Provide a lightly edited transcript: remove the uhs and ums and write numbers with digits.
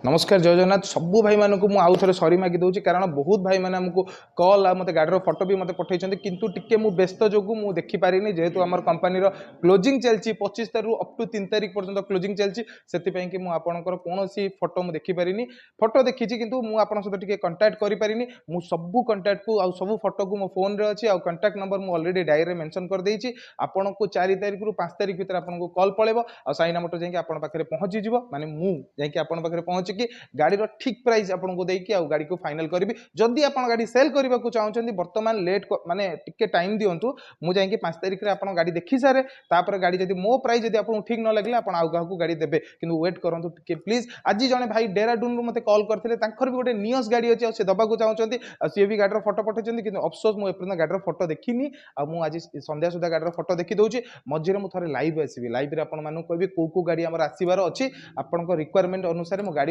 नमस्कार जय जगन्नाथ सबू भाई मानक आउ थे सरी मागी दूसरी कारण बहुत भाई मैंने आमको कल आ मत गाड़ी फोटो भी मत पठे किंतु टिके मु व्यस्त जो मु देखिपारे जेहेतु आम कंपानी क्लोजिंग चलती 25 तारीख अप टू 3 तारीख पर्यंत क्लोजिंग चलती से कि मुझे कौन फोटो मुझे देखिपारे फोटो देखी किंतु मुझे सहित टिके कंटाक्ट करें मु सबू कंटाक्ट को आउ सब फोटो को मो फोन रे अच्छी कंटाक्ट नंबर मुझे अलरेडी डायरी मेंशन कर देछि आपन को 4 तारीख रु 5 तारीख भीतर आपन को कॉल पळेबो आ साइना मोटर जाई आपन पाखरे पहुंची जिवो माने मु जाई आपन पाखरे पहुंच कि गाड़ी ठीक प्राइस आपको देकी गाड़ी को फाइनल करी जदि आप गाड़ी सेल करने को चाहते बर्तमान लेट माने टिके टाइम दिंतु मुझे 5 तारीख में आप गाड़ी देखी सारे तापर गाड़ी जब मो प्राइस जब आपको ठीक न लगे आप आउ क्या गाड़ी देवे कि वेट करूँ टिके प्लीज आज जड़े भाई डेराडून मत कॉल करते भी गोटे नियस गाड़ी अच्छी से दबाक चाहते सी भी गाड़ी फोटो पठाई कि अफसोस मुझे गाड़ी फोटो देखनी आज संध्या सुधा गाड़ी फोटो देखी दूसरी मझे मुझे थे लाइव आसवि लाइव आपको कहि कौ गाड़ी आसबार अच्छी आपंक रिक्वायरमेंट अनुसार गाड़ी